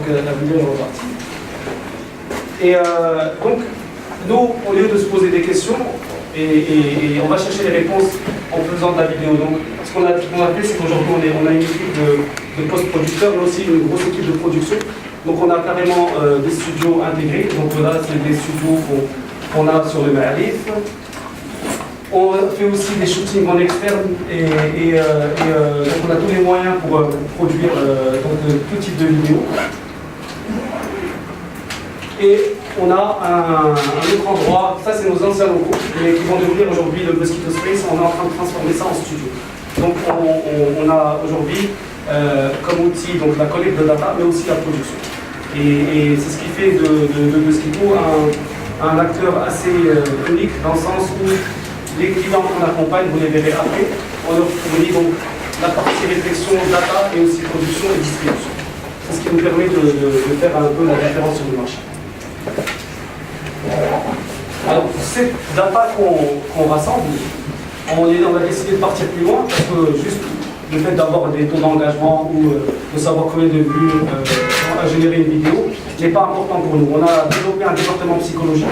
la vidéo est repartie. Et donc, nous, au lieu de se poser des questions, et on va chercher les réponses en faisant de la vidéo. Donc, ce qu'on a fait, c'est qu'aujourd'hui, on a une équipe de post-producteurs, mais aussi une grosse équipe de production. Donc, on a carrément des studios intégrés. Donc là, c'est des studios qu'on a sur le Ma'arif. On fait aussi des shootings en externe donc on a tous les moyens pour produire tout type de vidéos. Et on a un autre endroit, ça c'est nos anciens locaux, mais qui vont devenir aujourd'hui le Mosquito Space. On est en train de transformer ça en studio. Donc on a aujourd'hui comme outil donc, la collecte de data, mais aussi la production. Et c'est ce qui fait de Mosquito un acteur assez unique dans le sens où les clients qu'on accompagne, vous les verrez après, on leur fournit donc la partie réflexion, data et aussi production et distribution. C'est ce qui nous permet de faire un peu la différence sur le marché. Alors, cette data qu'on rassemble, on a décidé de partir plus loin parce que juste le fait d'avoir des taux d'engagement ou de savoir combien de vues à générer une vidéo n'est pas important pour nous. On a développé un département psychologique.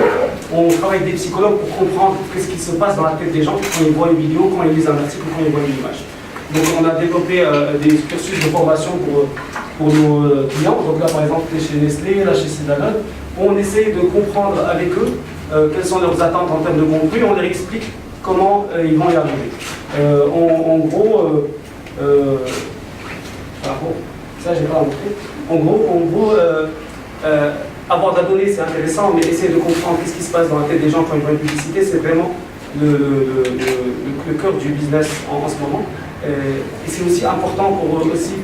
On travaille avec des psychologues pour comprendre ce qui se passe dans la tête des gens quand ils voient une vidéo, quand ils lisent un article ou quand ils voient une image. Donc on a développé des cursus de formation pour nos clients. Donc là par exemple chez Nestlé, là chez Danone, on essaie de comprendre avec eux quelles sont leurs attentes en termes de contenu. On leur explique comment ils vont y arriver. En gros, ça j'ai pas montré. En gros, avoir de la donnée c'est intéressant, mais essayer de comprendre ce qui se passe dans la tête des gens quand ils voient une publicité, c'est vraiment le cœur du business en ce moment. Et c'est aussi important pour aussi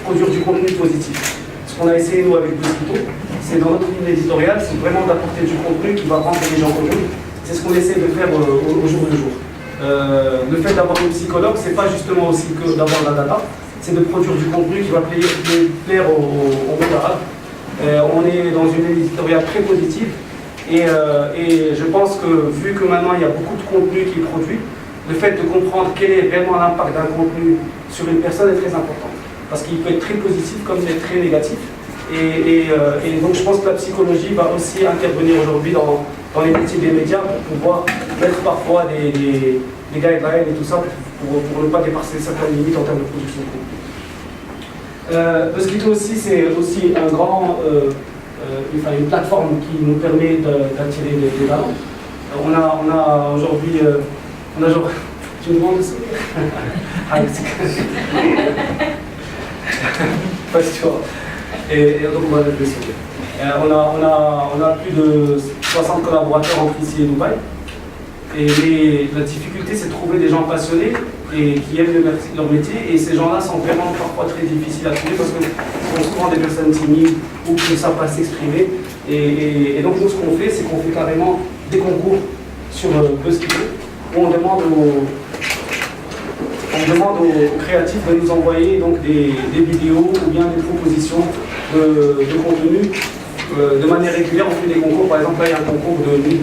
produire du contenu positif. Ce qu'on a essayé nous avec Mosquito, c'est dans notre ligne éditoriale, c'est vraiment d'apporter du contenu qui va rendre les gens heureux. C'est ce qu'on essaie de faire au jour le jour. Le fait d'avoir un psychologue, c'est pas justement aussi que d'avoir la data, c'est de produire du contenu qui va plaire au monde arabe. On est dans une ligne éditoriale très positive et je pense que vu que maintenant il y a beaucoup de contenu qui est produit, le fait de comprendre quel est réellement l'impact d'un contenu sur une personne est très important. Parce qu'il peut être très positif comme il est très négatif. Et donc je pense que la psychologie va aussi intervenir aujourd'hui dans les métiers des médias pour pouvoir mettre parfois des guidelines et tout ça pour ne pas dépasser certaines limites en termes de production de contenu. Mosquito aussi, c'est aussi un grand, une plateforme qui nous permet d'attirer des talents. On a aujourd'hui, tu me demandes de sourire. Pas sûr. Et donc on va le sourire. On a plus de 60 collaborateurs entre ici et Dubaï. Et la difficulté, c'est de trouver des gens passionnés et qui aiment leur métier. Et ces gens-là sont vraiment parfois très difficiles à trouver parce que ce sont souvent des personnes timides ou qui ne savent pas s'exprimer. Et donc nous, ce qu'on fait, c'est qu'on fait carrément des concours sur Mosquito où on demande aux créatifs de nous envoyer donc des vidéos ou bien des propositions de contenu de manière régulière. On fait des concours, par exemple là il y a un concours de 1000 $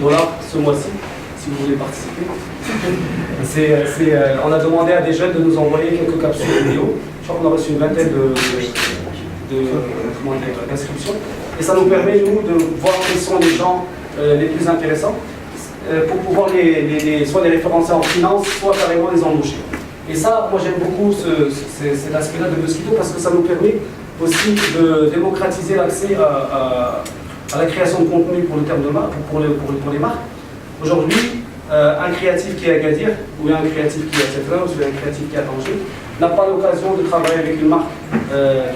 ce mois-ci, si vous voulez participer. On a demandé à des jeunes de nous envoyer quelques capsules vidéo. Je crois qu'on a reçu une vingtaine d'inscriptions. Et ça nous permet, nous, de voir quels sont les gens les plus intéressants pour pouvoir soit les référencer en finance, soit carrément les embaucher. Et ça, moi j'aime beaucoup cet aspect-là de Mosquito parce que ça nous permet aussi de démocratiser l'accès à la création de contenu pour le terme de marque, pour les marques. Aujourd'hui, un créatif qui est à Agadir, ou un créatif qui est à Sefra, ou un créatif qui est à Tanger, n'a pas l'occasion de travailler avec une marque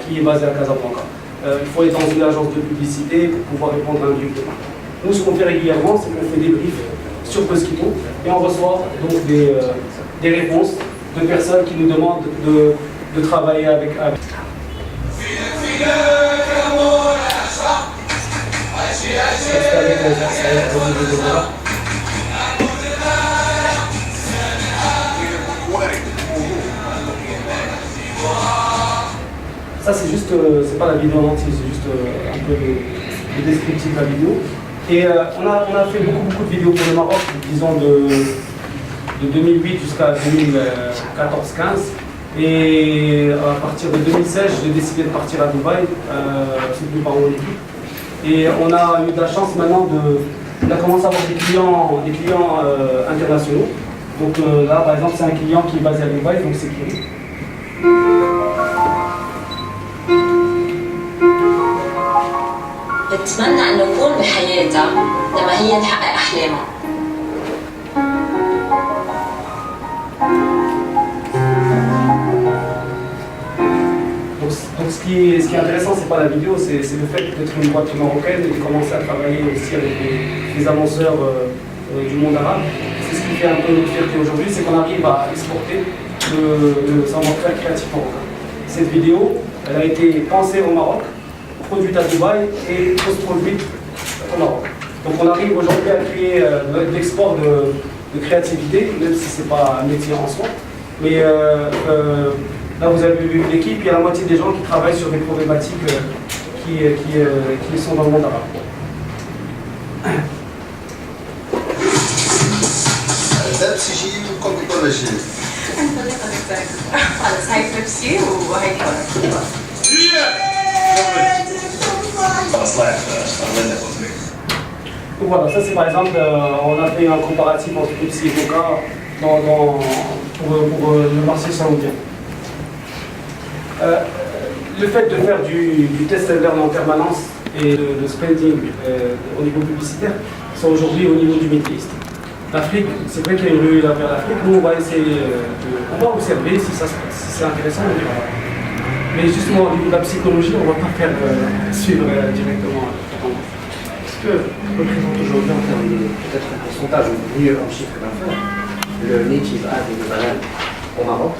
qui est basée à Casablanca. Il faut être dans une agence de publicité pour pouvoir répondre à un brief de marque. Nous, ce qu'on fait régulièrement, c'est qu'on fait des briefs sur Mosquito et on reçoit donc des réponses de personnes qui nous demandent de travailler avec. Ça c'est juste, c'est pas la vidéo en entier, c'est juste un peu le descriptif de la vidéo. Et on a fait beaucoup de vidéos pour le Maroc, disons de 2008 jusqu'à 2014-15. Et à partir de 2016, j'ai décidé de partir à Dubaï, soutenu par mon équipe. Et on a eu de la chance maintenant on a commencé à avoir des clients internationaux. Donc là, par exemple, c'est un client qui est basé à Dubaï, donc c'est Kiri. بتمنى انه يكون بحياتها لما هي تحقق احلامها. Donc ce qui est intéressant, c'est pas la vidéo, c'est le fait d'être une boîte marocaine et de commencer à travailler aussi avec les annonceurs du monde arabe. C'est ce qui fait un peu notre fierté aujourd'hui, c'est qu'on arrive à exporter le savoir-faire créatif marocain. Cette vidéo, elle a été pensée au Maroc, produite à Dubaï et post-produite au Maroc. Donc on arrive aujourd'hui à créer de l'export de créativité, même si ce n'est pas un métier en soi. Mais là vous avez vu l'équipe, il y a la moitié des gens qui travaillent sur des problématiques qui sont dans le monde arabe. ده بسيجي كنت كل شيء. خلص هاي بيبسي وهي كولا. Donc voilà, ça c'est par exemple, on a fait un comparatif entre Pepsi et Coca pour le marché saoudien. Le fait de faire du test and learn en permanence et de spending au niveau publicitaire sont aujourd'hui au niveau du Middle East. L'Afrique, c'est vrai qu'il y a une rue vers l'Afrique, nous on va essayer on va observer si c'est intéressant, on dira. Mais justement au niveau de la psychologie, on ne va pas faire suivre directement la tendance. Est-ce que représente aujourd'hui en termes de peut-être un pourcentage ou mieux en chiffre d'affaires le native ad et le banal au Maroc?